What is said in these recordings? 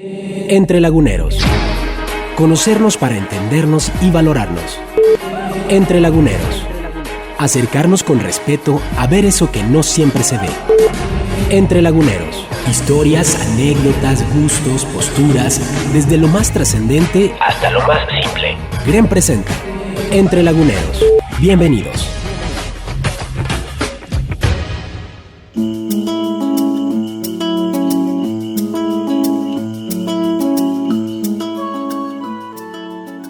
Entre Laguneros. Conocernos para entendernos y valorarnos. Entre Laguneros. Acercarnos con respeto a ver eso que no siempre se ve. Entre Laguneros. Historias, anécdotas, gustos, posturas, desde lo más trascendente hasta lo más simple. Gren presenta Entre Laguneros. Bienvenidos.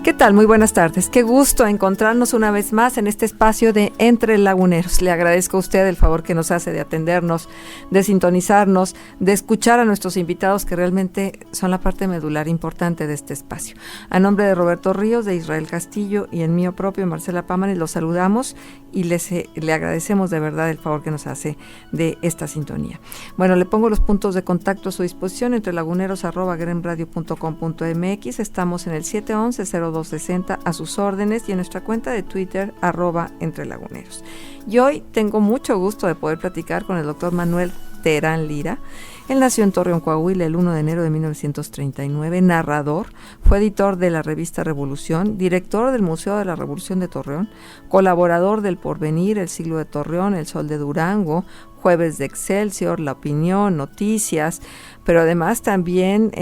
¿Qué tal? Muy buenas tardes. Qué gusto encontrarnos una vez más en este espacio de Entre Laguneros. Le agradezco a usted el favor que nos hace de atendernos, de sintonizarnos, de escuchar a nuestros invitados que realmente son la parte medular importante de este espacio. A nombre de Roberto Ríos, de Israel Castillo y en mío propio, Marcela Pámanes, los saludamos y le agradecemos de verdad el favor que nos hace de esta sintonía. Bueno, le pongo los puntos de contacto a su disposición, entrelaguneros@grenradio.com.mx. Estamos en el 711-0260 a sus órdenes y en nuestra cuenta de Twitter @entrelaguneros. Y hoy tengo mucho gusto de poder platicar con el doctor Manuel Terán Lira. Él nació en Torreón, Coahuila, el 1 de enero de 1939, narrador, fue editor de la revista Revolución, director del Museo de la Revolución de Torreón, colaborador del Porvenir, El Siglo de Torreón, El Sol de Durango, Jueves de Excelsior, La Opinión, Noticias, pero además también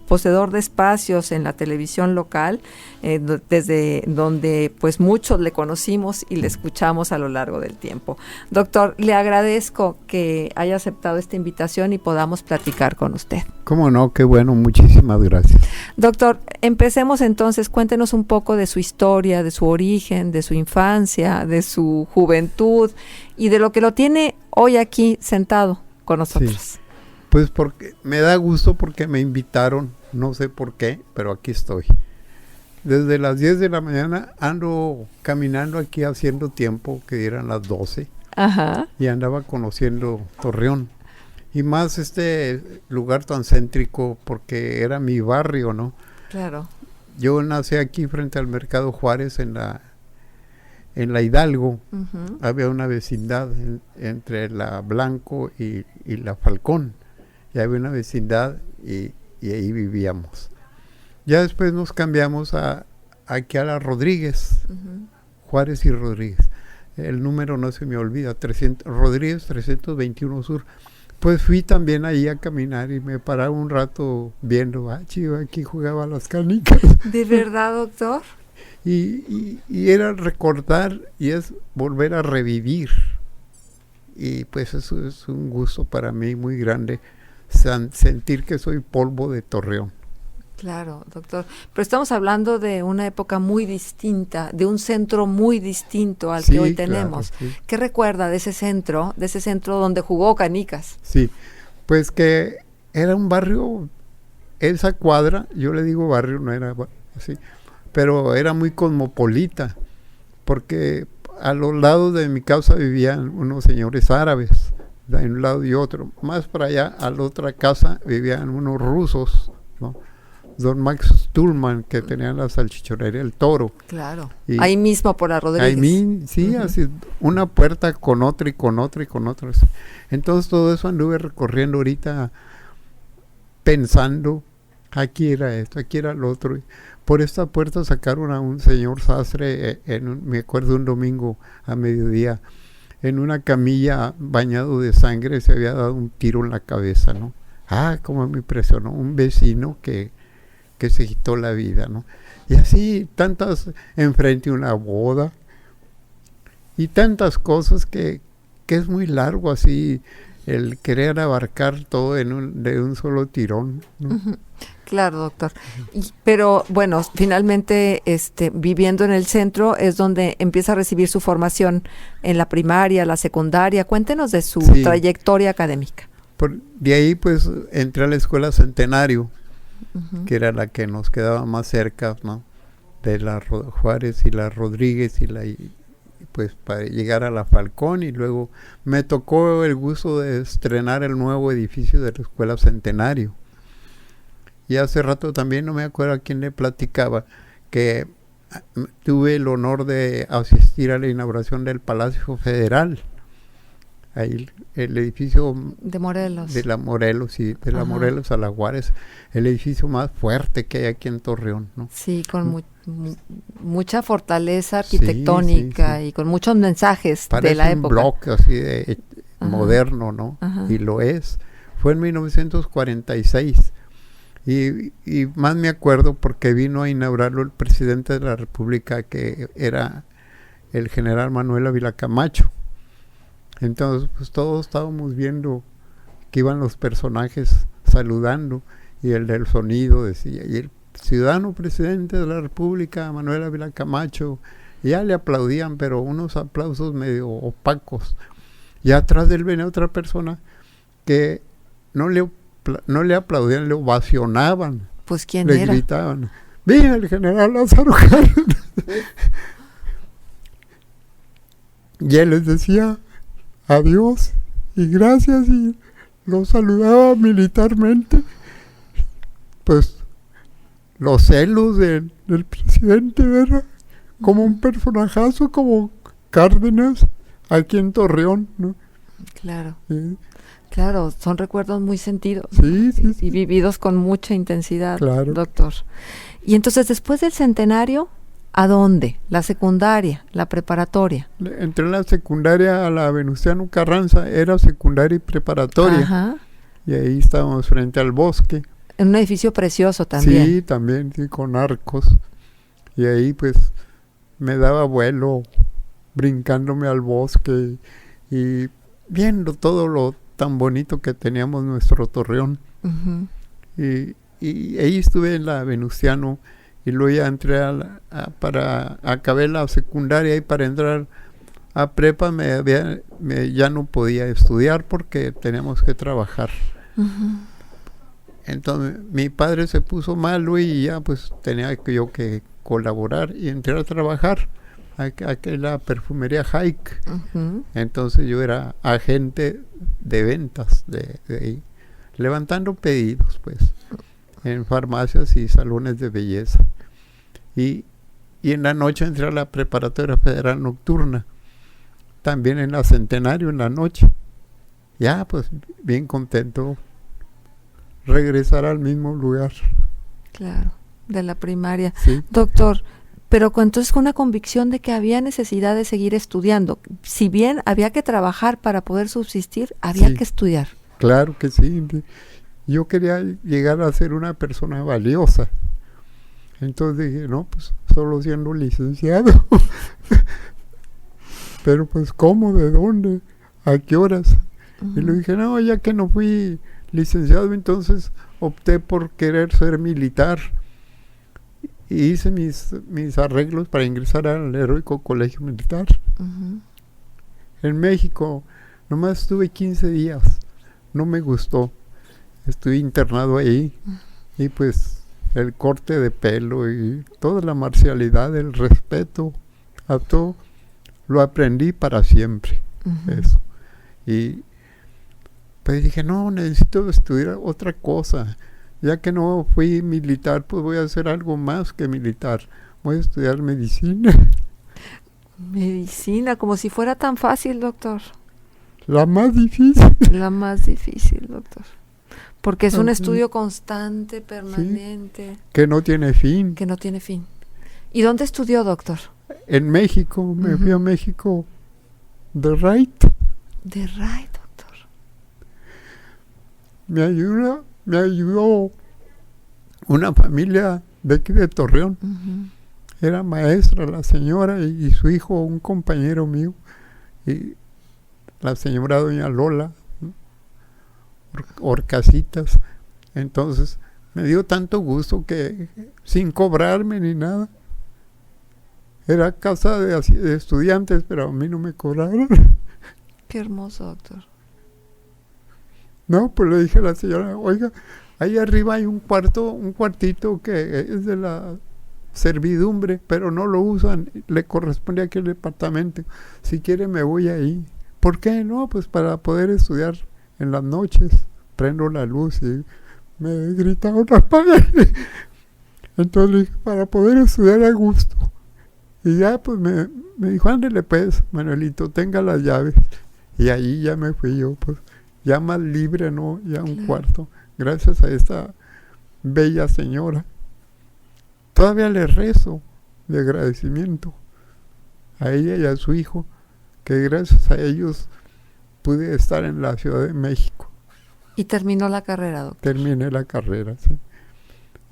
poseedor de espacios en la televisión local, desde donde pues muchos le conocimos y le escuchamos a lo largo del tiempo. Doctor, le agradezco que haya aceptado esta invitación y podamos platicar con usted. ¿Cómo no? Qué bueno, muchísimas gracias. Doctor, empecemos entonces, cuéntenos un poco de su historia, de su origen, de su infancia, de su juventud y de lo que lo tiene hoy aquí sentado con nosotros. Sí. Pues porque me da gusto porque me invitaron, no sé por qué, pero aquí estoy. Desde las 10 de la mañana ando caminando aquí haciendo tiempo, que eran las 12. Ajá. Y andaba conociendo Torreón. Y más este lugar tan céntrico porque era mi barrio, ¿no? Claro. Yo nací aquí frente al Mercado Juárez en la Hidalgo. Uh-huh. Había una vecindad entre la Blanco y la Falcón. Y había una vecindad y ahí vivíamos. Ya después nos cambiamos aquí a la Rodríguez, uh-huh. Juárez y Rodríguez. El número no se me olvida, Rodríguez 321 Sur. Pues fui también ahí a caminar y me paraba un rato viendo, chivo, aquí jugaba las canicas. ¿De verdad, doctor? Y era recordar y es volver a revivir. Y pues eso es un gusto para mí muy grande. Sentir que soy polvo de Torreón. Claro, doctor. Pero estamos hablando de una época muy distinta, de un centro muy distinto al que hoy tenemos. Claro, sí. ¿Qué recuerda de ese centro donde jugó canicas? Sí, pues que era un barrio, esa cuadra, yo le digo barrio, no era así, pero era muy cosmopolita, porque a los lados de mi casa vivían unos señores árabes, de un lado y otro. Más para allá, a la otra casa, vivían unos rusos, ¿no? Don Max Stuhlman, que tenían la salchichonería El Toro. Claro, y ahí mismo por la Rodríguez. Sí, uh-huh. Así, una puerta con otra y con otra y con otra. Entonces todo eso anduve recorriendo ahorita, pensando, aquí era esto, aquí era lo otro. Por esta puerta sacaron a un señor sastre, me acuerdo un domingo a mediodía, en una camilla bañado de sangre, se había dado un tiro en la cabeza, ¿no? Cómo me impresionó, un vecino que se quitó la vida, ¿no? Y así tantas, enfrente una boda, y tantas cosas que es muy largo así, el querer abarcar todo de un solo tirón, ¿no? Uh-huh. Claro, doctor. Pero bueno, finalmente viviendo en el centro es donde empieza a recibir su formación en la primaria, la secundaria. Cuéntenos de su trayectoria académica. De ahí pues entré a la Escuela Centenario, uh-huh. que era la que nos quedaba más cerca, ¿no? De la Juárez y la Rodríguez y pues para llegar a la Falcón, y luego me tocó el gusto de estrenar el nuevo edificio de la Escuela Centenario. Y hace rato también, no me acuerdo a quién le platicaba, que tuve el honor de asistir a la inauguración del Palacio Federal. ahí el edificio de Morelos. De la Morelos, sí, de la Morelos a la Juárez, el edificio más fuerte que hay aquí en Torreón, ¿no? Sí, con mucha fortaleza arquitectónica, y con muchos mensajes de la época. Parece un bloque así de moderno, ¿no? Y lo es. Fue en 1946. Y más me acuerdo porque vino a inaugurarlo el presidente de la República, que era el general Manuel Ávila Camacho. Entonces, pues todos estábamos viendo que iban los personajes saludando, y el del sonido decía, y el ciudadano presidente de la República, Manuel Ávila Camacho, y ya le aplaudían, pero unos aplausos medio opacos. Y atrás de él venía otra persona que no le aplaudían, le ovacionaban. Pues ¿quién le era? Gritaban, ¡viva el general Lázaro Cárdenas! Y él les decía adiós y gracias, y los saludaba militarmente. Pues los celos del presidente, ¿verdad? Como un personajazo como Cárdenas aquí en Torreón, ¿no? Claro. Sí. Claro, son recuerdos muy sentidos. Sí, sí, sí. Y vividos con mucha intensidad, claro, doctor. Y entonces, después del centenario, ¿a dónde? ¿La secundaria, la preparatoria? Entré en la secundaria a la Venustiano Carranza, era secundaria y preparatoria. Ajá. Y ahí estábamos frente al bosque. En un edificio precioso también. Sí, también, sí, con arcos. Y ahí pues me daba vuelo brincándome al bosque y viendo todo lo tan bonito que teníamos nuestro Torreón. Y ahí estuve en la Venustiano, y luego ya entré acabé la secundaria, y para entrar a prepa ya no podía estudiar porque teníamos que trabajar. Entonces mi padre se puso malo y ya pues tenía yo que colaborar, y entré a trabajar a la perfumería Hike. Entonces yo era agente de ventas de ahí, levantando pedidos pues en farmacias y salones de belleza. Y en la noche entré a la preparatoria federal nocturna, también en la Centenario en la noche. Ya pues bien contento regresar al mismo lugar. Claro, de la primaria. Sí. Doctor, pero entonces con una convicción de que había necesidad de seguir estudiando. Si bien había que trabajar para poder subsistir, había que estudiar. Claro que sí. Yo quería llegar a ser una persona valiosa. Entonces dije, no, pues solo siendo licenciado. Pero pues ¿cómo? ¿De dónde? ¿A qué horas? Y le dije, no, ya que no fui licenciado, entonces opté por querer ser militar. Y hice mis arreglos para ingresar al Heroico Colegio Militar. En México nomás estuve 15 días, no me gustó, estuve internado ahí. Y pues el corte de pelo y toda la marcialidad, el respeto a todo, lo aprendí para siempre. Eso. Y pues dije, no, necesito estudiar otra cosa. Ya que no fui militar, pues voy a hacer algo más que militar. Voy a estudiar medicina. Medicina, como si fuera tan fácil, doctor. La más difícil. La más difícil, doctor. Porque es un estudio constante, permanente. Sí, que no tiene fin. Que no tiene fin. ¿Y dónde estudió, doctor? En México, me fui a México de raíz. De raíz, doctor. Me ayudó una familia de aquí de Torreón. Era maestra la señora y su hijo, un compañero mío, y la señora doña Lola, ¿no? Orcasitas. Entonces me dio tanto gusto que sin cobrarme ni nada. Era casa de estudiantes, pero a mí no me cobraron. Qué hermoso, doctor. No, pues le dije a la señora, oiga, ahí arriba hay un cuartito que es de la servidumbre, pero no lo usan, le corresponde a aquel departamento. Si quiere me voy ahí. ¿Por qué? No, pues para poder estudiar en las noches. Prendo la luz y me gritaron apaga. Entonces le dije, para poder estudiar a gusto. Y ya pues me dijo, ándele pues, Manuelito, tenga las llaves. Y ahí ya me fui yo, pues, ya más libre, ¿no? Ya un cuarto, gracias a esta bella señora. Todavía le rezo de agradecimiento a ella y a su hijo, que gracias a ellos pude estar en la Ciudad de México. ¿Y terminó la carrera, doctor? Terminé la carrera, sí.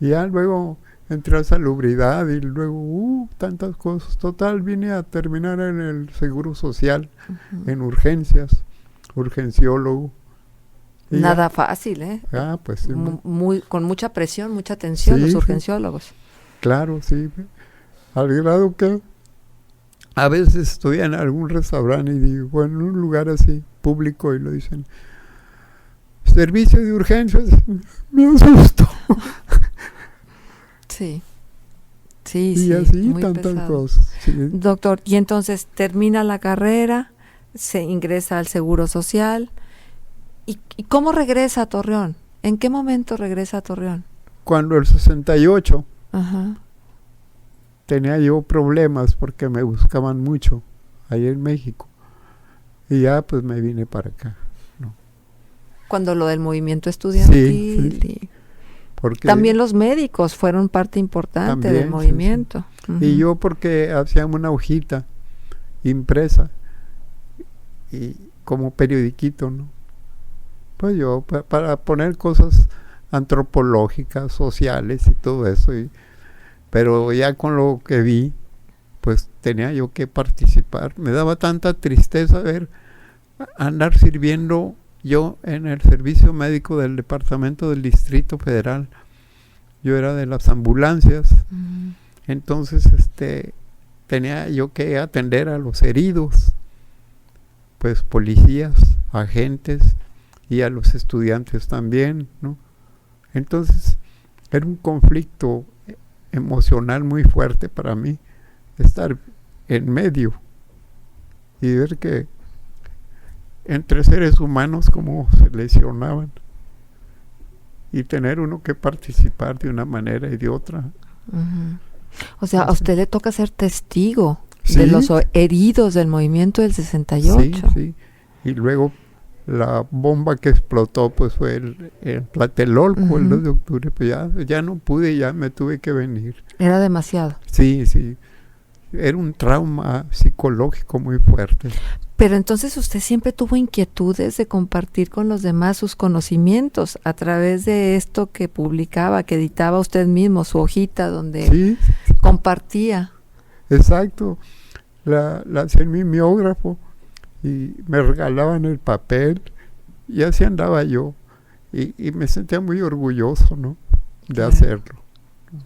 Y ya luego entré a salubridad y luego tantas cosas. Total, vine a terminar en el Seguro Social, en urgencias, urgenciólogo. Y nada fácil, ¿eh? Pues sí. Con mucha presión, mucha tensión, los urgenciólogos. Claro, sí. Al grado que a veces estoy en algún restaurante y digo, en un lugar así, público, y lo dicen, servicio de urgencias, me asusto. Sí. Y así tantas pesado. Cosas. Sí. Doctor, y entonces termina la carrera, se ingresa al Seguro Social. ¿Y cómo regresa a Torreón? ¿En qué momento regresa a Torreón? Cuando el 68 Ajá. tenía yo problemas porque me buscaban mucho ahí en México. Y ya pues me vine para acá. ¿No? Cuando lo del movimiento estudiantil. Sí. Porque también los médicos fueron parte importante del movimiento. Sí. Y yo porque hacíamos una hojita impresa y como periodiquito, ¿no? Pues yo para poner cosas antropológicas, sociales y todo eso. Pero ya con lo que vi, pues tenía yo que participar. Me daba tanta tristeza ver andar sirviendo yo en el servicio médico del departamento del Distrito Federal. Yo era de las ambulancias. Entonces tenía yo que atender a los heridos, pues policías, agentes, y a los estudiantes también, ¿no? Entonces era un conflicto emocional muy fuerte para mí estar en medio y ver que entre seres humanos como se lesionaban y tener uno que participar de una manera y de otra. O sea, a usted le toca ser testigo de los heridos del movimiento del 68. Sí. Y luego la bomba que explotó pues fue el Tlatelolco, el 2 de octubre, pues ya no pude, ya me tuve que venir. Era demasiado. Sí, era un trauma psicológico muy fuerte. Pero entonces usted siempre tuvo inquietudes de compartir con los demás sus conocimientos a través de esto que publicaba, que editaba usted mismo, su hojita donde compartía. Exacto, la hacía en mimeógrafo y me regalaban el papel y así andaba yo y me sentía muy orgulloso, ¿no? De hacerlo.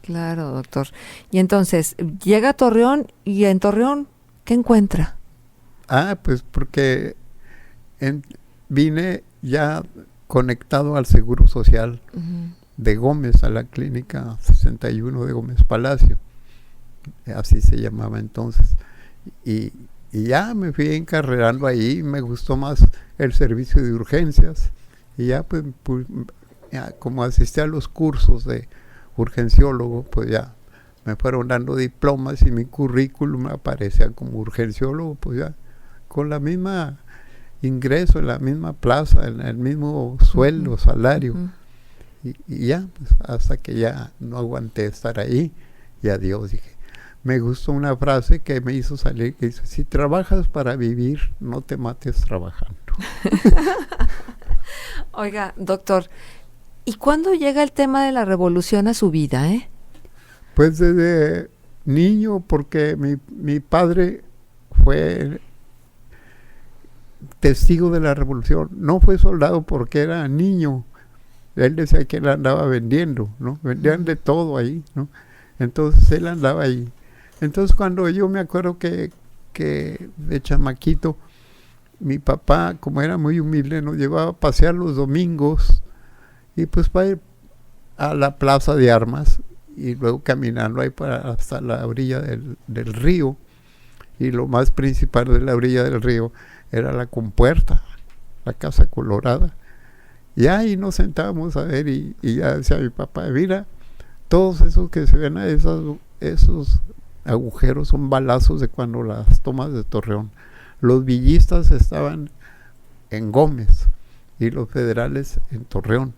Claro, doctor. Y entonces llega a Torreón y en Torreón, ¿qué encuentra? Pues porque vine ya conectado al Seguro Social de Gómez, a la clínica 61 de Gómez Palacio, así se llamaba entonces, y ya me fui encarrerando ahí, me gustó más el servicio de urgencias, y ya pues ya, como asistí a los cursos de urgenciólogo, pues ya me fueron dando diplomas y mi currículum aparecía como urgenciólogo, pues ya con la misma ingreso, en la misma plaza, en el mismo sueldo, salario. Y ya, pues, hasta que ya no aguanté estar ahí, y adiós, dije. Me gustó una frase que me hizo salir, que dice, si trabajas para vivir, no te mates trabajando. Oiga, doctor, ¿y cuándo llega el tema de la revolución a su vida, Pues desde niño, porque mi padre fue testigo de la revolución. No fue soldado porque era niño. Él decía que él andaba vendiendo, ¿no? Vendían de todo ahí, ¿no? Entonces él andaba ahí. Entonces cuando yo me acuerdo que de chamaquito, mi papá, como era muy humilde, nos llevaba a pasear los domingos y pues para ir a la plaza de armas y luego caminando ahí hasta la orilla del río. Y lo más principal de la orilla del río era la compuerta, la Casa Colorada. Y ahí nos sentábamos a ver y ya decía mi papá, mira, todos esos que se ven a esos agujeros son balazos de cuando las tomas de Torreón. Los villistas estaban en Gómez y los federales en Torreón.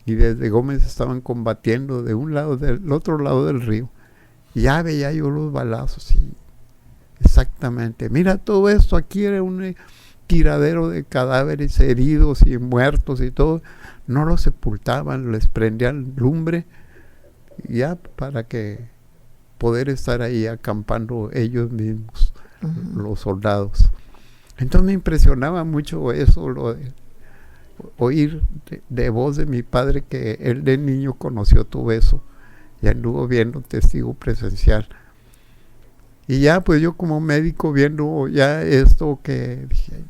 Y desde Gómez estaban combatiendo de un lado, del otro lado del río. Y ya veía yo los balazos y exactamente, mira todo esto, aquí era un tiradero de cadáveres heridos y muertos y todo. No los sepultaban, les prendían lumbre ya para que poder estar ahí acampando ellos mismos, los soldados. Entonces me impresionaba mucho eso, lo de oír de voz de mi padre que él de niño conoció todo eso y anduvo viendo, testigo presencial. Y ya pues yo como médico viendo ya esto que dije,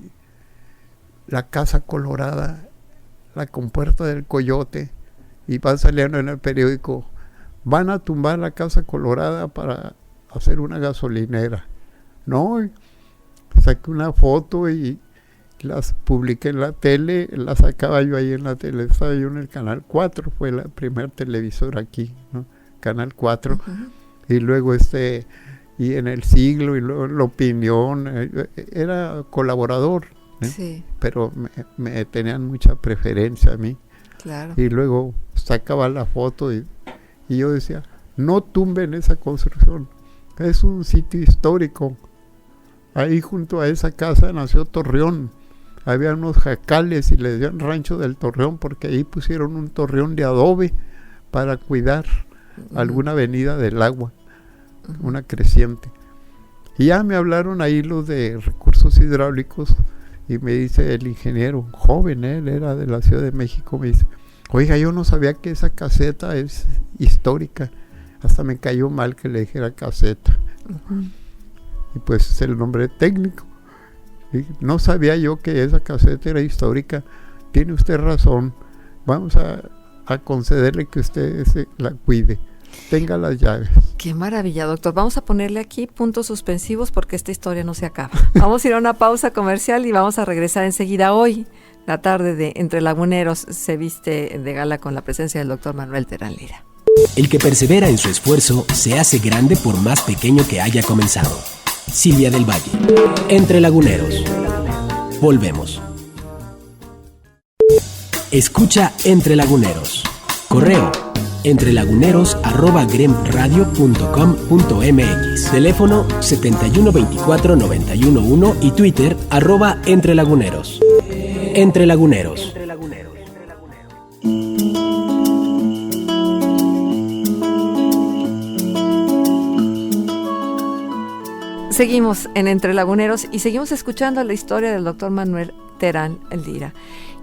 la Casa Colorada, la compuerta del Coyote, y va saliendo en el periódico, van a tumbar la Casa Colorada para hacer una gasolinera. No, saqué una foto y las publiqué en la tele, la sacaba yo ahí en la tele, estaba yo en el Canal 4, fue la primer televisor aquí, ¿no? Canal 4, y luego y en El Siglo, y luego en La Opinión, era colaborador, sí, pero me tenían mucha preferencia a mí. Claro. Y luego sacaba la foto y yo decía, no tumben esa construcción, es un sitio histórico. Ahí junto a esa casa nació Torreón, había unos jacales y le decían Rancho del Torreón porque ahí pusieron un torreón de adobe para cuidar alguna avenida del agua, una creciente. Y ya me hablaron ahí los de recursos hidráulicos y me dice el ingeniero, joven, él era de la Ciudad de México, me dice, oiga, yo no sabía que esa caseta es histórica, hasta me cayó mal que le dijera caseta. Y pues es el nombre técnico. Y no sabía yo que esa caseta era histórica. Tiene usted razón, vamos a concederle que usted la cuide, tenga las llaves. Qué maravilla, doctor. Vamos a ponerle aquí puntos suspensivos porque esta historia no se acaba. Vamos a ir a una pausa comercial y vamos a regresar enseguida. Hoy, la tarde de Entre Laguneros se viste de gala con la presencia del doctor Manuel Terán Lira. El que persevera en su esfuerzo se hace grande por más pequeño que haya comenzado. Silvia del Valle. Entre Laguneros. Volvemos. Escucha Entre Laguneros. Correo entrelaguneros@gremradio.com.mx. Teléfono 7124-911 y Twitter @entrelaguneros. Entre Laguneros. Seguimos en Entre Laguneros y seguimos escuchando la historia del doctor Manuel Terán Lira.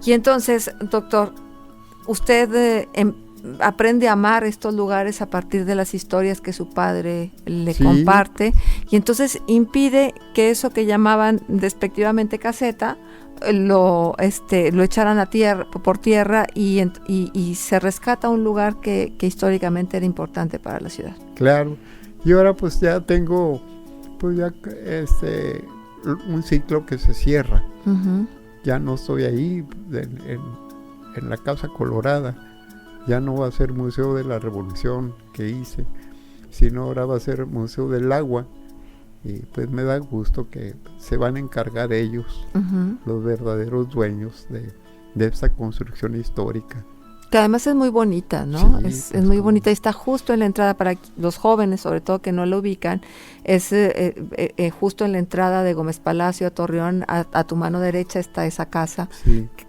Y entonces, doctor, usted aprende a amar estos lugares a partir de las historias que su padre le comparte, y entonces impide que eso que llamaban despectivamente caseta lo echaran a tierra, por tierra, y se rescata un lugar que históricamente era importante para la ciudad. Claro, y ahora pues ya tengo un ciclo que se cierra. Ya no estoy ahí en la Casa Colorada, ya no va a ser Museo de la Revolución que hice, sino ahora va a ser Museo del Agua, y pues me da gusto que se van a encargar ellos, los verdaderos dueños de esta construcción histórica. Que además es muy bonita, ¿no? Sí, es muy bonita, y está justo en la entrada para los jóvenes, sobre todo que no lo ubican, es justo en la entrada de Gómez Palacio a Torreón, a tu mano derecha está esa casa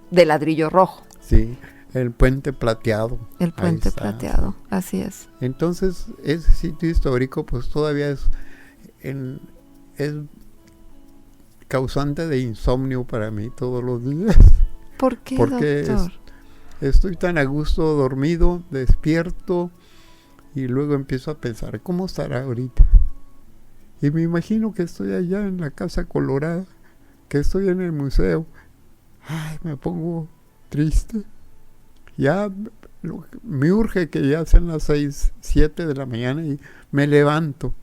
de ladrillo rojo. Sí, el puente plateado. El puente plateado, así es. Entonces, ese sitio histórico pues todavía es causante de insomnio para mí todos los días. ¿Por qué, porque doctor? Estoy tan a gusto dormido, despierto, y luego empiezo a pensar, ¿cómo estará ahorita? Y me imagino que estoy allá en la Casa Colorada, que estoy en el museo. Ay, me pongo triste. Ya me urge que ya sean las 6, 7 de la mañana y me levanto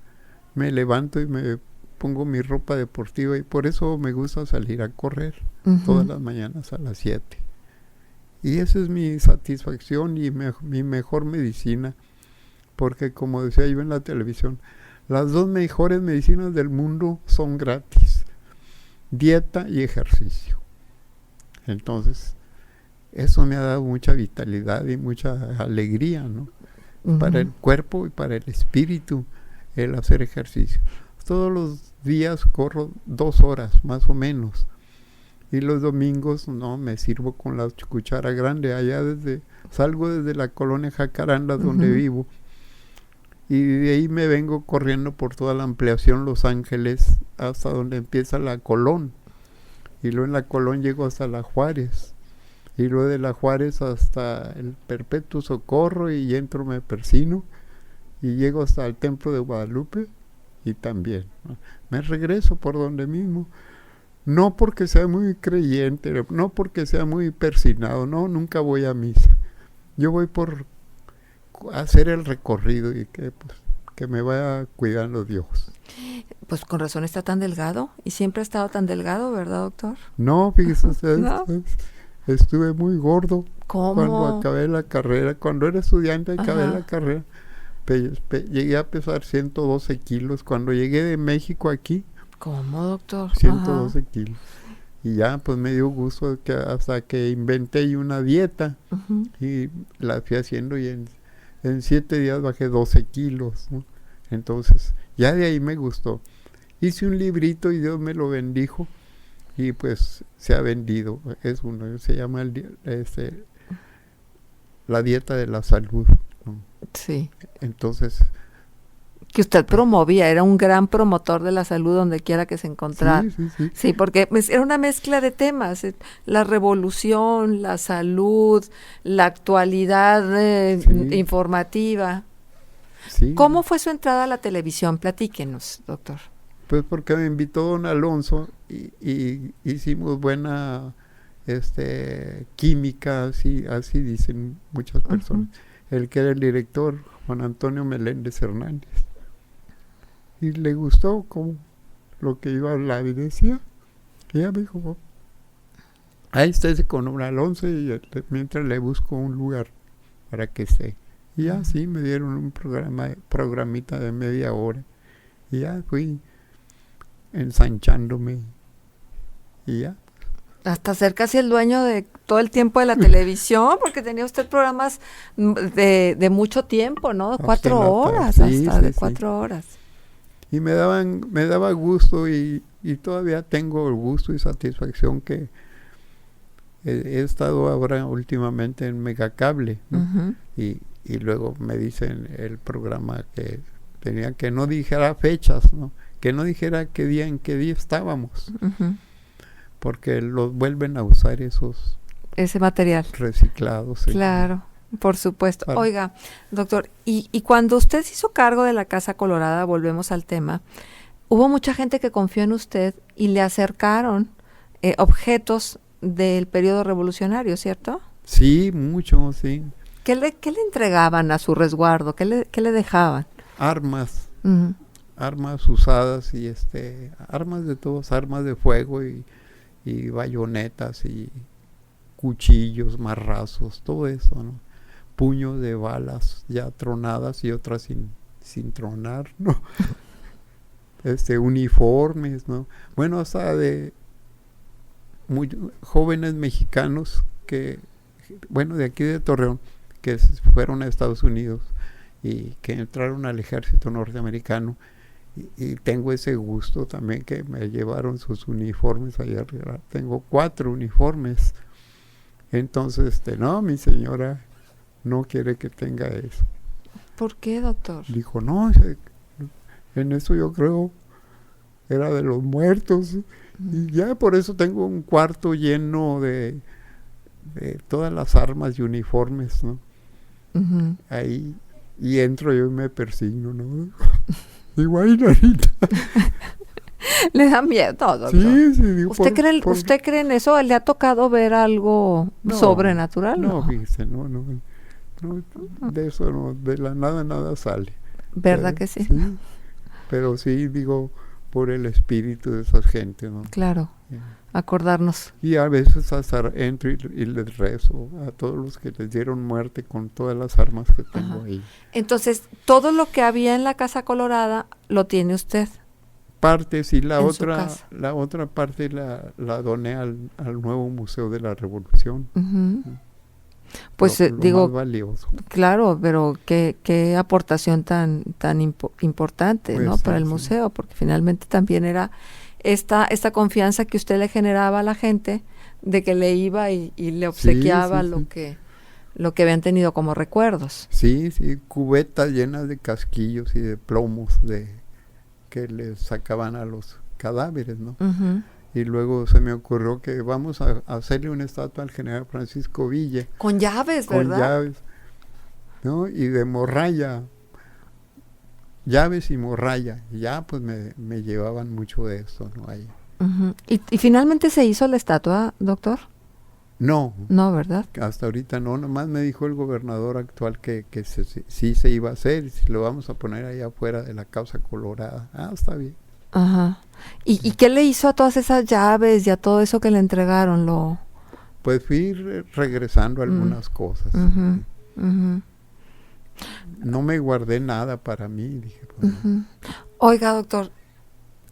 y me pongo mi ropa deportiva, y por eso me gusta salir a correr todas las mañanas a las 7. Y esa es mi satisfacción y mi mejor medicina, porque como decía yo en la televisión, las 2 mejores medicinas del mundo son gratis: dieta y ejercicio. Entonces, eso me ha dado mucha vitalidad y mucha alegría, ¿no? Para el cuerpo y para el espíritu, el hacer ejercicio. Todos los días corro 2 horas, más o menos. Y los domingos, no, me sirvo con la cuchara grande. Salgo desde la colonia Jacaranda, donde vivo. Y de ahí me vengo corriendo por toda la ampliación Los Ángeles hasta donde empieza la Colón. Y luego en la Colón llego hasta la Juárez. Y luego de la Juárez hasta el Perpetuo Socorro y entro, me persino. Y llego hasta el Templo de Guadalupe y también, ¿no? Me regreso por donde mismo. No porque sea muy creyente, no porque sea muy persinado, no, nunca voy a misa. Yo voy por hacer el recorrido y que me vaya cuidando Dios. Pues con razón está tan delgado, y siempre ha estado tan delgado, ¿verdad, doctor? No, fíjese usted, ¿No? estuve muy gordo. ¿Cómo? Cuando acabé la carrera, cuando era estudiante acabé la carrera, llegué a pesar 112 kilos. Cuando llegué de México aquí, ¿Cómo, doctor? 112 kilos. Y ya pues me dio gusto hasta que inventé una dieta y la fui haciendo y en 7 días bajé 12 kilos, ¿no? Entonces ya de ahí me gustó. Hice un librito y Dios me lo bendijo y pues se ha vendido. Es uno, se llama La Dieta de la Salud, ¿no? Sí. Entonces, que usted promovía, era un gran promotor de la salud donde quiera que se encontrara. Sí. Sí, porque era una mezcla de temas, la revolución, la salud, la actualidad informativa. Sí. ¿Cómo fue su entrada a la televisión? Platíquenos, doctor. Pues porque me invitó don Alonso y hicimos buena química, así dicen muchas personas. El que era el director, Juan Antonio Meléndez Hernández. Y le gustó como lo que iba a hablar y decía. Y ella me dijo, ahí estés con don Alonso y mientras le busco un lugar para que esté. Y así me dieron un programita de media hora. Y ya fui ensanchándome. Y ya. Hasta ser casi el dueño de todo el tiempo de la televisión, porque tenía usted programas de mucho tiempo, ¿no? 4 horas, hasta de 4 horas. Y me daba gusto y todavía tengo el gusto y satisfacción que he estado ahora últimamente en Megacable, ¿no? Y luego me dicen el programa que tenía que no dijera fechas, ¿no? Que no dijera en qué día estábamos. Porque los vuelven a usar ese material reciclados. Claro, por supuesto. Oiga, doctor, y cuando usted se hizo cargo de la Casa Colorada, volvemos al tema, hubo mucha gente que confió en usted y le acercaron objetos del periodo revolucionario, ¿cierto? Sí, mucho, sí. ¿Qué le entregaban a su resguardo? ¿Qué le dejaban? Armas. Armas usadas y armas de todos, armas de fuego y bayonetas y cuchillos, marrazos, todo eso, ¿no? Puños de balas ya tronadas y otras sin tronar, ¿no? Uniformes, ¿no? Bueno, hasta de muy jóvenes mexicanos de aquí de Torreón, que fueron a Estados Unidos y que entraron al ejército norteamericano. Y tengo ese gusto también que me llevaron sus uniformes allá arriba. Tengo 4 uniformes. Entonces, no, mi señora no quiere que tenga eso. ¿Por qué, doctor? Dijo, no, en eso yo creo era de los muertos. Y ya por eso tengo un cuarto lleno de todas las armas y uniformes, ¿no? Ahí, y entro yo y me persigno, ¿no? Igual, Narita. ¿Le da miedo, doctor? Sí, digo, ¿Usted cree en eso? ¿Le ha tocado ver algo sobrenatural? No, fíjese, no, de eso no, de la nada sale. ¿Verdad que sí? Sí, pero sí, digo, por el espíritu de esa gente, ¿no? Claro, acordarnos. Y a veces hasta entro y les rezo a todos los que les dieron muerte con todas las armas que tengo ahí. Entonces, todo lo que había en la Casa Colorada lo tiene usted. partes y la en su otra casa. la otra parte la doné al nuevo Museo de la Revolución. Ujú. Pues Lo digo, más valioso. claro, pero qué aportación tan importante, Pues ¿no? sí, Para el sí. museo, porque finalmente también era esta confianza que usted le generaba a la gente de que le iba y le obsequiaba sí, sí. lo que habían tenido como recuerdos. Sí, sí, cubetas llenas de casquillos y de plomos que les sacaban a los cadáveres, ¿no? Ujú. Y luego se me ocurrió que vamos a hacerle una estatua al general Francisco Villa, Con llaves, con ¿verdad? llaves, ¿no? Y de morralla, llaves y morralla. Y ya pues me llevaban mucho de esto, ¿no? Ahí. Ujú. ¿Y finalmente se hizo la estatua, doctor? No, No, ¿verdad? hasta ahorita no, nomás me dijo el gobernador actual que sí se iba a hacer, y si lo vamos a poner ahí afuera de la Casa Colorada. Ah, está bien. Ajá. ¿Y qué le hizo a todas esas llaves y a todo eso que le entregaron? Pues fui regresando algunas cosas. Ujú, ujú, No me guardé nada para mí, dije. Pues, ujú. Oiga, doctor,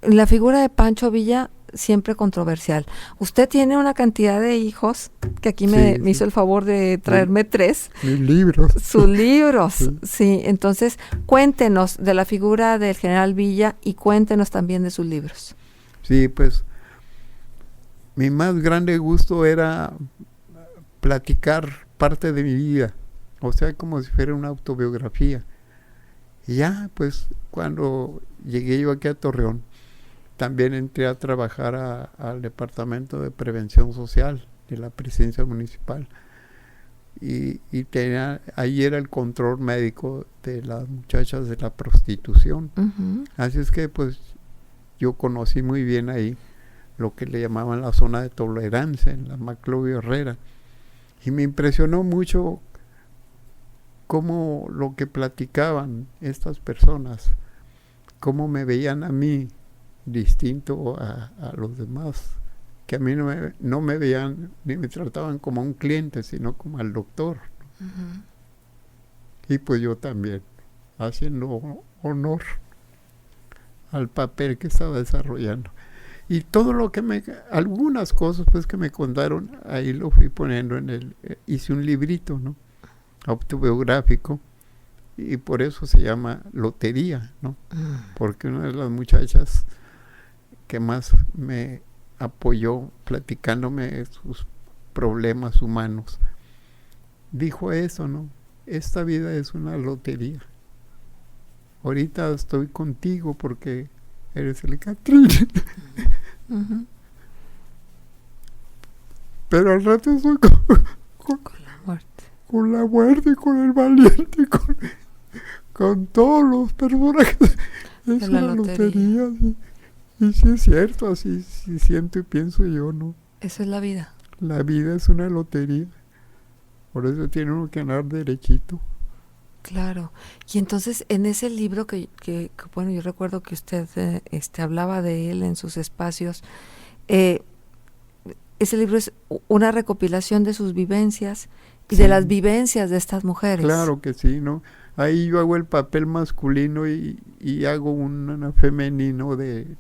la figura de Pancho Villa siempre controversial. Usted tiene una cantidad de hijos, que aquí me Sí. hizo el favor de traerme 3, mis libros. sus libros. Sí. Sí, entonces cuéntenos de la figura del general Villa y cuéntenos también de sus libros. Sí, pues mi más grande gusto era platicar parte de mi vida, o sea, como si fuera una autobiografía. Y ya, pues cuando llegué yo aquí a Torreón, también entré a trabajar al Departamento de Prevención Social de la Presidencia Municipal. Y ahí era el control médico de las muchachas de la prostitución. Ujú. Así es que pues yo conocí muy bien ahí lo que le llamaban la zona de tolerancia en la Maclovio Herrera. Y me impresionó mucho cómo lo que platicaban estas personas, cómo me veían a mí distinto a los demás, que a mí no me veían ni me trataban como a un cliente, sino como al doctor. Ujú. Y pues yo también, haciendo honor al papel que estaba desarrollando. Y todo lo que algunas cosas pues que me contaron, ahí lo fui poniendo hice un librito, ¿no? Autobiográfico, y por eso se llama Lotería, ¿no? Porque una de las muchachas que más me apoyó platicándome sus problemas humanos, dijo eso, ¿no? Esta vida es una lotería. Ahorita estoy contigo porque eres el Catrín. Ujú. Pero al rato estoy Con la muerte. con la muerte, con el valiente, con todos los personajes. Es De la una lotería. lotería, sí. Y sí es cierto, así sí siento y pienso yo, ¿no? Eso es la vida. La vida es una lotería. Por eso tiene uno que andar derechito. Claro. Y entonces en ese libro que bueno, yo recuerdo que usted hablaba de él en sus espacios, ese libro es una recopilación de sus vivencias y de las vivencias de estas mujeres. Claro que sí, ¿no? Ahí yo hago el papel masculino y hago un femenino de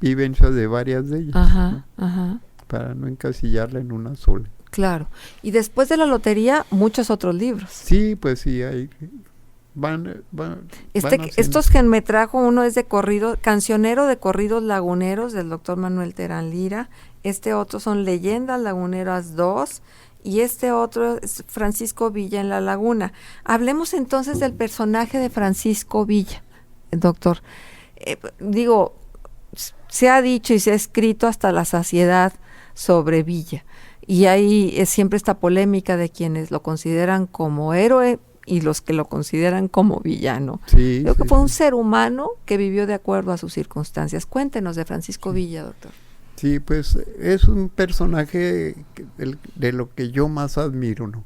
vivencias de varias de ellas. Ajá, ¿no? ajá. Para no encasillarla en una sola. Claro. Y después de la lotería, muchos otros libros. Sí, pues sí, ahí van haciendo. Estos que me trajo, uno es de corrido, Cancionero de Corridos Laguneros, del doctor Manuel Terán Lira. Este otro son Leyendas Laguneras 2. Y este otro es Francisco Villa en la Laguna. Hablemos entonces del personaje de Francisco Villa, doctor. Digo, se ha dicho y se ha escrito hasta la saciedad sobre Villa. Y hay siempre esta polémica de quienes lo consideran como héroe y los que lo consideran como villano. Sí, Creo que sí, fue un sí. ser humano que vivió de acuerdo a sus circunstancias. Cuéntenos de Francisco Villa, doctor. Sí, pues es un personaje de lo que yo más admiro, ¿no?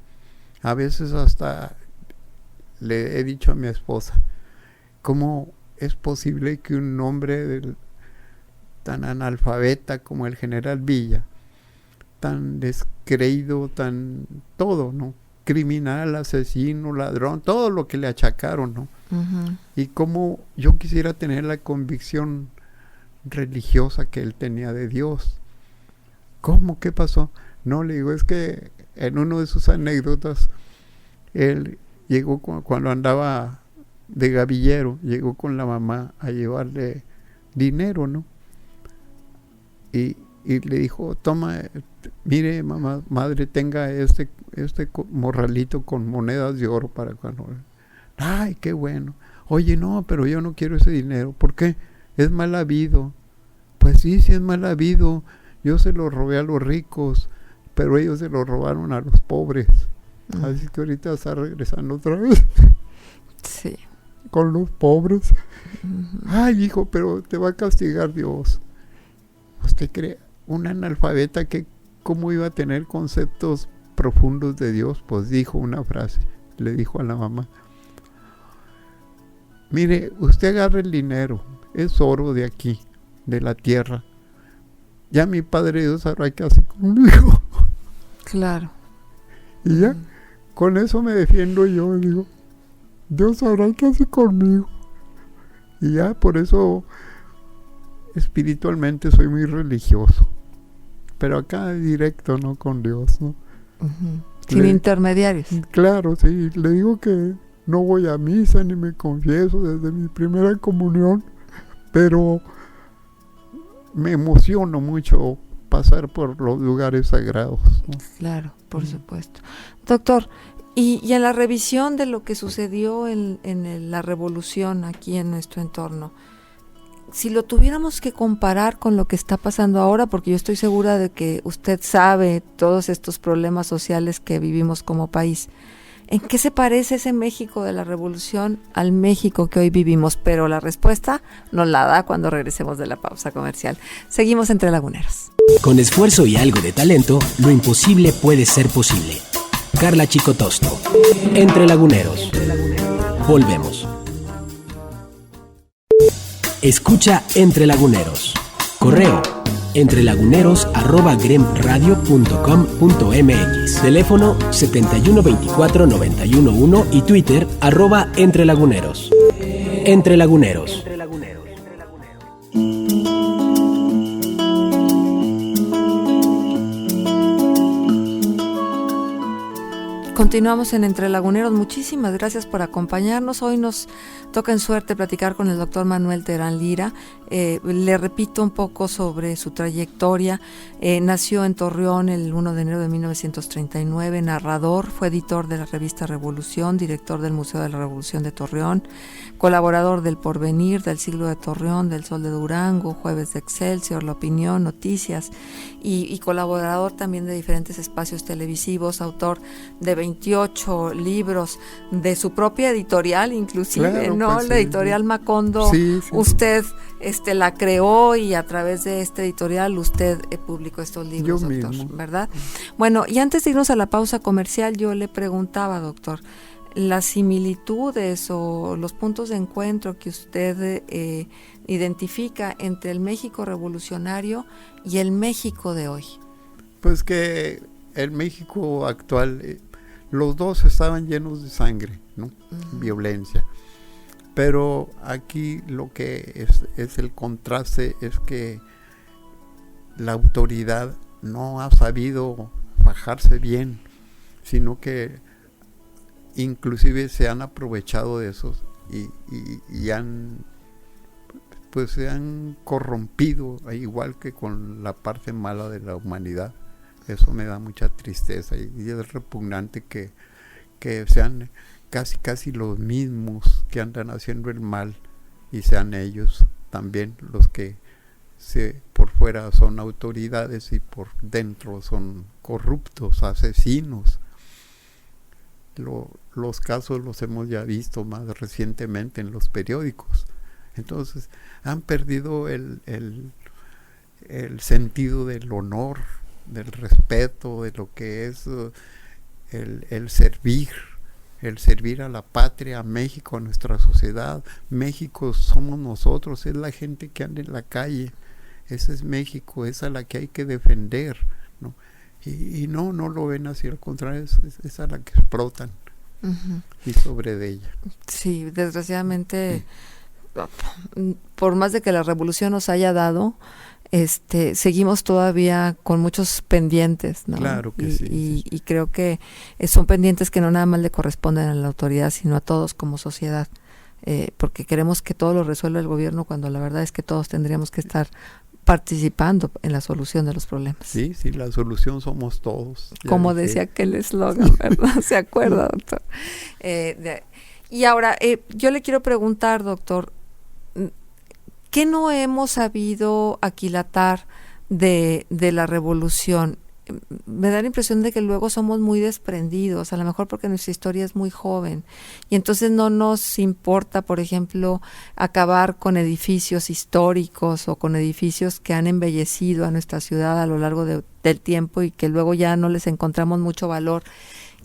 A veces hasta le he dicho a mi esposa, ¿cómo es posible que un hombre tan analfabeta como el general Villa, tan descreído, tan todo, ¿no? Criminal, asesino, ladrón, todo lo que le achacaron, ¿no? Uh-huh. Y cómo yo quisiera tener la convicción religiosa que él tenía de Dios. ¿Cómo? ¿Qué pasó? No, le digo, es que en una de sus anécdotas, él llegó cuando andaba de gavillero, llegó con la mamá a llevarle dinero, ¿no? Y le dijo, toma, mire mamá, madre, tenga este morralito con monedas de oro para cuando... Ay, qué bueno. Oye, no, pero yo no quiero ese dinero. ¿Por qué? Es mal habido. Pues sí, sí es mal habido. Yo se lo robé a los ricos, pero ellos se lo robaron a los pobres. Así que ahorita está regresando otra vez. Sí. Con los pobres. Ay, hijo, pero te va a castigar Dios. ¿Usted cree? Un analfabeta que cómo iba a tener conceptos profundos de Dios, pues dijo una frase, le dijo a la mamá, mire, usted agarra el dinero, es oro de aquí, de la tierra, ya mi Padre Dios sabrá qué hace conmigo. Claro. Y ya, con eso me defiendo yo, digo, Dios sabrá qué hace conmigo. Y ya, por eso espiritualmente soy muy religioso. Pero acá directo, ¿no? Con Dios, ¿no? Sin intermediarios. Claro, sí. Le digo que no voy a misa ni me confieso desde mi primera comunión, pero me emociono mucho pasar por los lugares sagrados, ¿no? Claro, por supuesto. Doctor, y en la revisión de lo que sucedió en la revolución aquí en nuestro entorno, si lo tuviéramos que comparar con lo que está pasando ahora, porque yo estoy segura de que usted sabe todos estos problemas sociales que vivimos como país, ¿en qué se parece ese México de la revolución al México que hoy vivimos? Pero la respuesta nos la da cuando regresemos de la pausa comercial. Seguimos Entre Laguneros. Con esfuerzo y algo de talento, lo imposible puede ser posible. Carla Chicotosto. Entre Laguneros. Volvemos. Escucha Entre Laguneros. Correo entrelaguneros@gremradio.com.mx. Teléfono 7124-911 y Twitter @entrelaguneros. Entre Laguneros. Continuamos en Entre Laguneros. Muchísimas gracias por acompañarnos. Hoy nos toca en suerte platicar con el doctor Manuel Terán Lira. Le repito un poco sobre su trayectoria. Nació en Torreón el 1 de enero de 1939, narrador, fue editor de la revista Revolución, director del Museo de la Revolución de Torreón, colaborador del Porvenir, del Siglo de Torreón, del Sol de Durango, Jueves de Excelsior, La Opinión, Noticias, y colaborador también de diferentes espacios televisivos, autor de 28 libros de su propia editorial, inclusive, claro, ¿no? pues, la sí, editorial Macondo, sí. Usted la creó y a través de esta editorial usted publicó estos libros, Yo doctor, mismo. ¿verdad? Bueno, y antes de irnos a la pausa comercial, yo le preguntaba, doctor, las similitudes o los puntos de encuentro que usted identifica entre el México revolucionario y el México de hoy. Pues que el México actual, los dos estaban llenos de sangre, ¿no? Violencia. Pero aquí lo que es el contraste es que la autoridad no ha sabido fajarse bien, sino que inclusive se han aprovechado de esos y se han corrompido, igual que con la parte mala de la humanidad. Eso me da mucha tristeza y es repugnante que sean casi los mismos que andan haciendo el mal y sean ellos también los que por fuera son autoridades y por dentro son corruptos, asesinos. Los casos los hemos ya visto más recientemente en los periódicos. Entonces han perdido el sentido del honor, del respeto, de lo que es el servir a la patria, a México, a nuestra sociedad. México somos nosotros, es la gente que anda en la calle, ese es México, es a la que hay que defender, ¿no? Y no lo ven así, al contrario, es a la que explotan. Y sobre de ella. Sí, desgraciadamente por más de que la revolución nos haya dado, seguimos todavía con muchos pendientes, ¿no? Claro que sí. Y creo que son pendientes que no nada más le corresponden a la autoridad, sino a todos como sociedad, porque queremos que todo lo resuelva el gobierno, cuando la verdad es que todos tendríamos que estar participando en la solución de los problemas. Sí, la solución somos todos. Como decía aquel eslogan, ¿verdad? ¿Se acuerda, doctor? Y ahora, yo le quiero preguntar, doctor, ¿qué no hemos sabido aquilatar de la revolución? Me da la impresión de que luego somos muy desprendidos, a lo mejor porque nuestra historia es muy joven, y entonces no nos importa, por ejemplo, acabar con edificios históricos o con edificios que han embellecido a nuestra ciudad a lo largo del tiempo y que luego ya no les encontramos mucho valor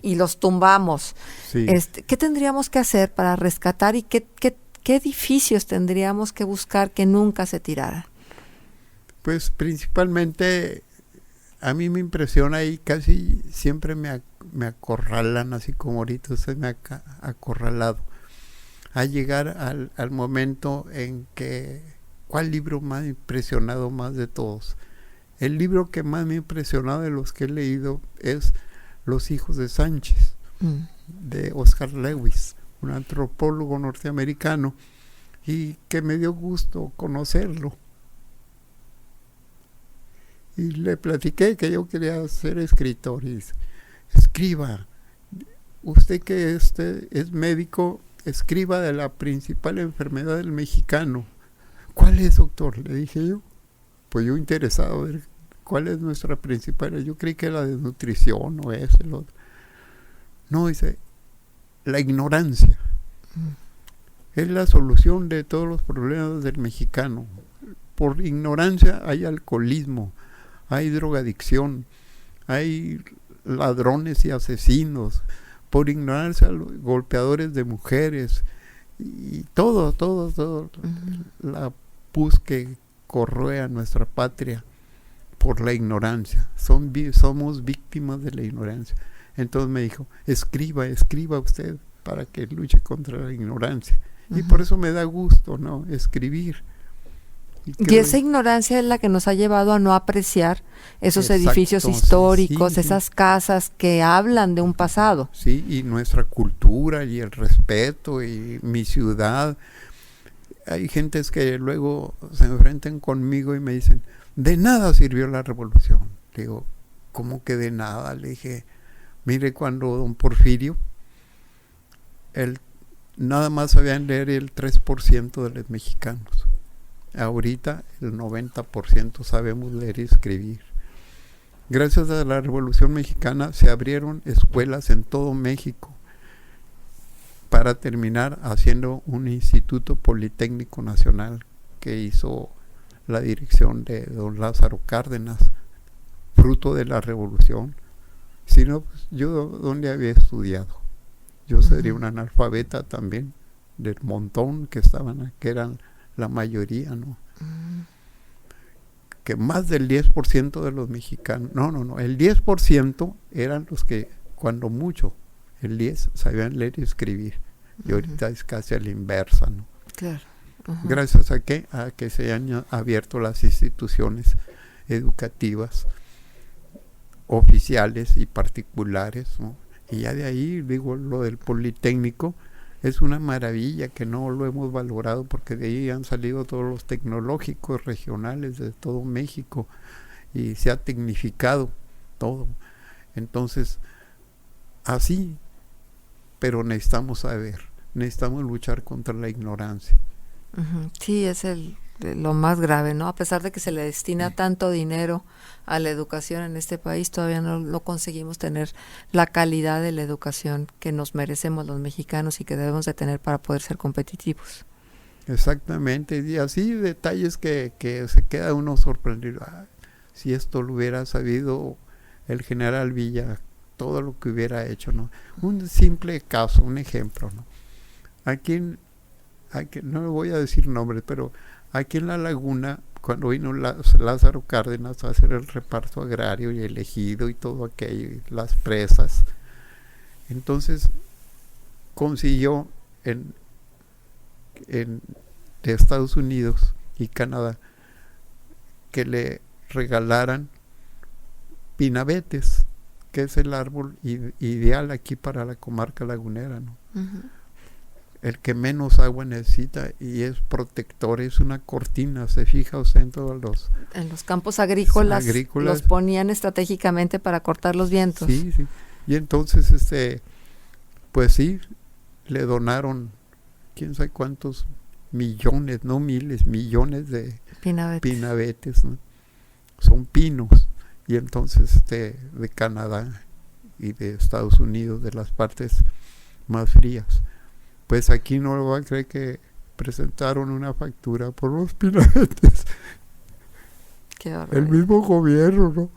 y los tumbamos. Sí. ¿Qué tendríamos que hacer para rescatar y qué edificios tendríamos que buscar que nunca se tiraran? Pues principalmente a mí me impresiona y casi siempre me acorralan, así como ahorita usted me ha acorralado, a llegar al momento en que, ¿cuál libro me ha impresionado más de todos? El libro que más me ha impresionado de los que he leído es Los hijos de Sánchez, de Oscar Lewis, un antropólogo norteamericano, y que me dio gusto conocerlo. Y le platiqué que yo quería ser escritor, y dice: escriba, usted que es médico, escriba de la principal enfermedad del mexicano. ¿Cuál es, doctor?, le dije yo. Pues yo interesado a ver cuál es nuestra principal. Yo creí que la desnutrición o eso, el otro. No, dice, la ignorancia. Es la solución de todos los problemas del mexicano. Por ignorancia hay alcoholismo, hay drogadicción, hay ladrones y asesinos. Por ignorancia, golpeadores de mujeres, y todo, la pus que corroe a nuestra patria por la ignorancia. Somos víctimas de la ignorancia. Entonces me dijo: escriba usted para que luche contra la ignorancia. Y por eso me da gusto, ¿no?, escribir. Y esa ignorancia es la que nos ha llevado a no apreciar esos edificios históricos, esas casas que hablan de un pasado. Sí, y nuestra cultura y el respeto y mi ciudad. Hay gentes que luego se enfrentan conmigo y me dicen: de nada sirvió la revolución. Le digo: ¿cómo que de nada? Le dije: mire, cuando don Porfirio, nada más sabían leer el 3% de los mexicanos. Ahorita el 90% sabemos leer y escribir. Gracias a la Revolución Mexicana se abrieron escuelas en todo México, para terminar haciendo un Instituto Politécnico Nacional que hizo la dirección de don Lázaro Cárdenas, fruto de la Revolución. Si no, pues, yo ¿dónde había estudiado? Yo sería un analfabeta también, del montón que estaban, que eran la mayoría, ¿no? Que más del 10% de los mexicanos, no, el 10% eran los que, cuando mucho, el 10 sabían leer y escribir. Y ahorita es casi a la inversa, ¿no? Claro. ¿Gracias a qué? A que se han abierto las instituciones educativas oficiales y particulares, ¿no? Y ya de ahí, digo, lo del Politécnico es una maravilla que no lo hemos valorado, porque de ahí han salido todos los tecnológicos regionales de todo México y se ha tecnificado todo. Entonces, así, pero necesitamos saber, necesitamos luchar contra la ignorancia. Sí, es lo más grave, ¿no? A pesar de que se le destina tanto dinero a la educación en este país, todavía no conseguimos tener la calidad de la educación que nos merecemos los mexicanos y que debemos de tener para poder ser competitivos. Exactamente, y así detalles que se queda uno sorprendido. Si esto lo hubiera sabido el general Villa, todo lo que hubiera hecho, ¿no? Un simple caso, un ejemplo, ¿no? Aquí no le voy a decir nombres, pero aquí en La Laguna, cuando vino Lázaro Cárdenas a hacer el reparto agrario y el ejido y todo aquello, y las presas, entonces consiguió en de Estados Unidos y Canadá que le regalaran pinabetes, que es el árbol ideal aquí para la comarca lagunera, ¿no? Ujú. El que menos agua necesita y es protector, es una cortina, se fija usted en todos los... En los campos agrícolas Agrícolas. los ponían estratégicamente para cortar los vientos. Sí, sí. Y entonces, pues sí, le donaron quién sabe cuántos millones, no miles, millones de pinabetes, ¿no? Son pinos. Y entonces, de Canadá y de Estados Unidos, de las partes más frías. Pues aquí no lo va a creer que presentaron una factura por los pinabetes. Qué horror. El mismo gobierno, ¿no?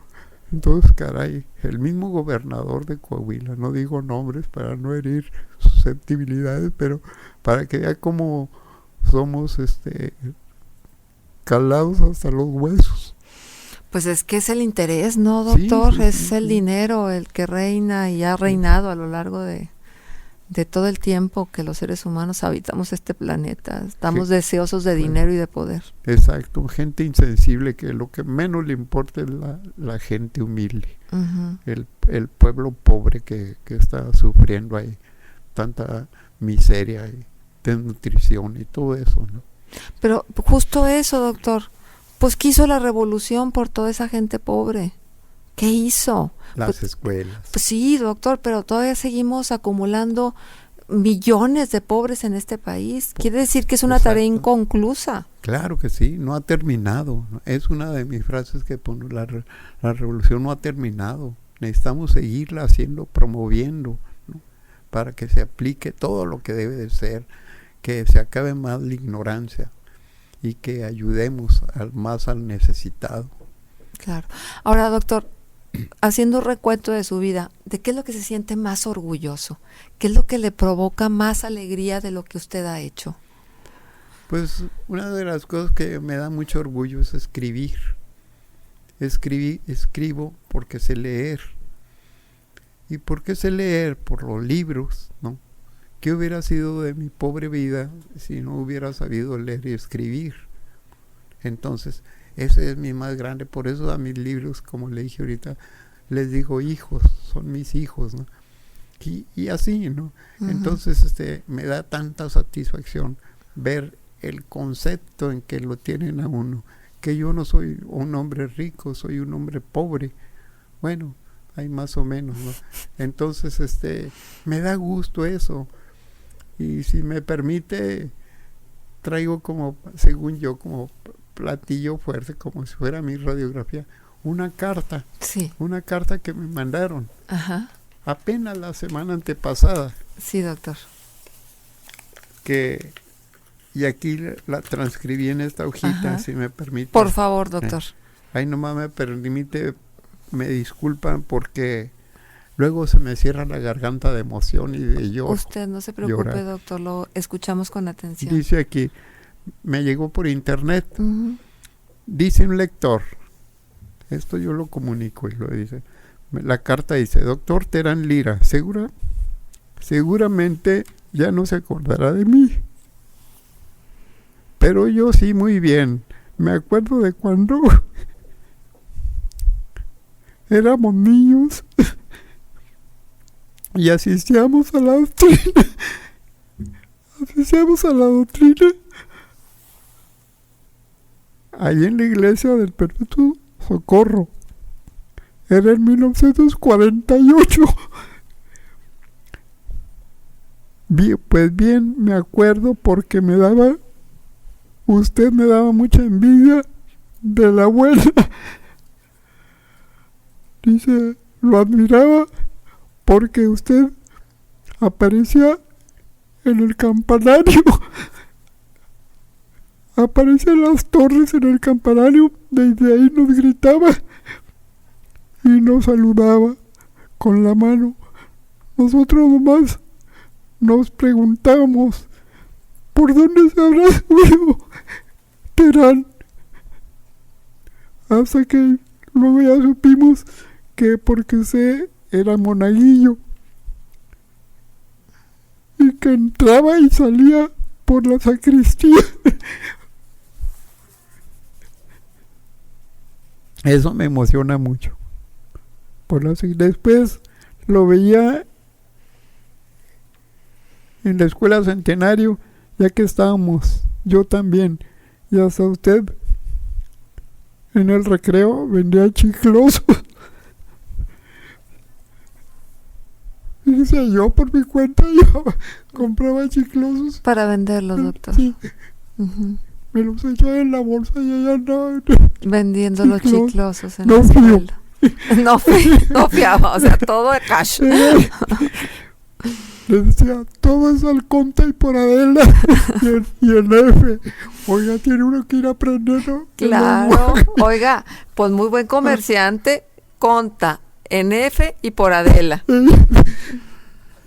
Entonces, caray, el mismo gobernador de Coahuila, no digo nombres para no herir susceptibilidades, pero para que vea cómo somos calados hasta los huesos. Pues es que es el interés, ¿no, doctor? Sí, es el dinero el que reina y ha reinado a lo largo de todo el tiempo que los seres humanos habitamos este planeta. Estamos deseosos de dinero y de poder. Exacto, gente insensible que lo que menos le importa es la gente humilde, Uh-huh. el pueblo pobre que está sufriendo ahí tanta miseria y desnutrición y todo eso, ¿no? Pero justo eso, doctor. Pues ¿qué hizo la revolución por toda esa gente pobre? ¿Qué hizo? Las escuelas. Pues sí, doctor, pero todavía seguimos acumulando millones de pobres en este país. Quiere decir que es una tarea inconclusa. Claro que sí, no ha terminado. Es una de mis frases que pongo, la revolución no ha terminado. Necesitamos seguirla haciendo, promoviendo, ¿no? Para que se aplique todo lo que debe de ser, que se acabe más la ignorancia y que ayudemos más al necesitado. Claro. Ahora, doctor, haciendo un recuento de su vida, ¿de qué es lo que se siente más orgulloso? ¿Qué es lo que le provoca más alegría de lo que usted ha hecho? Pues una de las cosas que me da mucho orgullo es escribir. Escribo porque sé leer. ¿Y por qué sé leer? Por los libros, ¿no? ¿Qué hubiera sido de mi pobre vida si no hubiera sabido leer y escribir? Entonces, ese es mi más grande. Por eso a mis libros, como le dije ahorita, les digo hijos, son mis hijos, ¿no? Y así, ¿no? Uh-huh. Entonces, me da tanta satisfacción ver el concepto en que lo tienen a uno, que yo no soy un hombre rico, soy un hombre pobre. Bueno, hay más o menos, ¿no? Entonces, me da gusto eso. Y si me permite, traigo como, según yo, como platillo fuerte, como si fuera mi radiografía, una carta. Sí. Una carta que me mandaron. Ajá. Apenas la semana antepasada. Sí, doctor. Y aquí la transcribí en esta hojita, ajá, si me permite. Por favor, doctor. Ahí nomás me permite, me disculpan porque luego se me cierra la garganta de emoción y de lloro. Usted no se preocupe, llorar. Doctor, lo escuchamos con atención. Dice aquí, me llegó por internet. Uh-huh. Dice un lector, esto yo lo comunico y lo dice. La carta dice, doctor Terán Lira, seguramente ya no se acordará de mí. Pero yo sí muy bien. Me acuerdo de cuando éramos niños y asistíamos a la doctrina. Allí en la iglesia del Perpetuo Socorro. Era en 1948. Pues bien, me acuerdo porque usted me daba mucha envidia de la abuela. Dice, lo admiraba porque usted aparecía en el campanario. Aparecía en las torres en el campanario, desde ahí nos gritaba y nos saludaba con la mano. Nosotros nomás nos preguntábamos, ¿por dónde se habrá subido Terán? Hasta que luego ya supimos que porque era monaguillo y que entraba y salía por la sacristía Eso me emociona mucho. Después lo veía en la Escuela Centenario, ya que estábamos, yo también, y hasta usted en el recreo vendía chiclosos. Dice, yo por mi cuenta yo compraba chiclosos. Para venderlos, doctor. Sí. Uh-huh. Me los echaba en la bolsa y allá andaba vendiendo los chiclosos en no la escuela. No fiaba, o sea, todo de cash. Le decía, todo es al conta y por Adela y el F. Oiga, tiene uno que ir aprendiendo. Claro, oiga, pues muy buen comerciante, conta, en F y por Adela.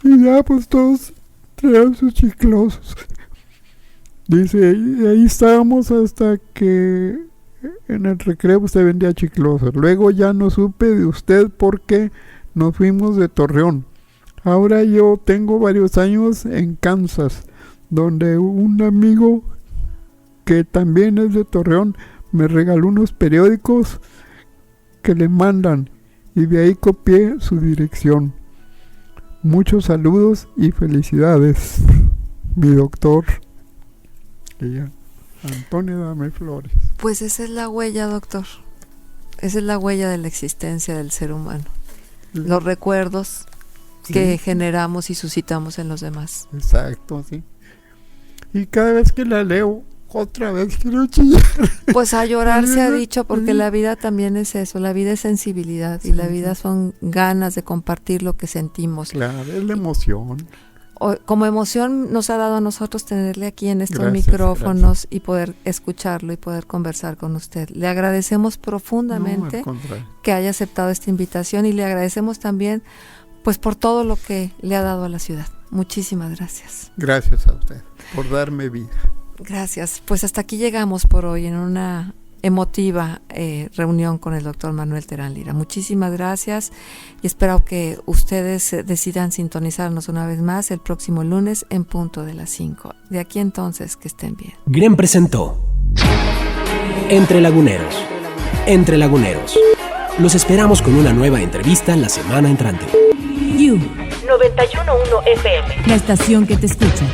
Y ya pues todos traían sus chiclosos. Dice, y ahí estábamos hasta que en el recreo usted vendía chiclosos. Luego ya no supe de usted porque nos fuimos de Torreón. Ahora yo tengo varios años en Kansas, donde un amigo que también es de Torreón me regaló unos periódicos que le mandan y de ahí copié su dirección. Muchos saludos y felicidades, mi doctor. Ella, Antonio Dame Flores. Pues esa es la huella, doctor. Esa es la huella de la existencia del ser humano. Sí. Los recuerdos que generamos y suscitamos en los demás. Exacto, sí. Y cada vez que la leo, otra vez quiero chillar. Pues a llorar se ha dicho, porque la vida también es eso, la vida es sensibilidad, y la vida son ganas de compartir lo que sentimos. Claro, es la emoción. Como emoción nos ha dado a nosotros tenerle aquí en estos micrófonos y poder escucharlo y poder conversar con usted. Le agradecemos profundamente que haya aceptado esta invitación, y le agradecemos también pues por todo lo que le ha dado a la ciudad. Muchísimas gracias. Gracias a usted por darme vida. Gracias. Pues hasta aquí llegamos por hoy en una emotiva reunión con el doctor Manuel Terán Lira. Muchísimas gracias y espero que ustedes decidan sintonizarnos una vez más el próximo lunes en punto de las 5. De aquí entonces, que estén bien. GREM presentó Entre Laguneros. Entre Laguneros. Los esperamos con una nueva entrevista la semana entrante. You 91.1 FM. La estación que te escucha.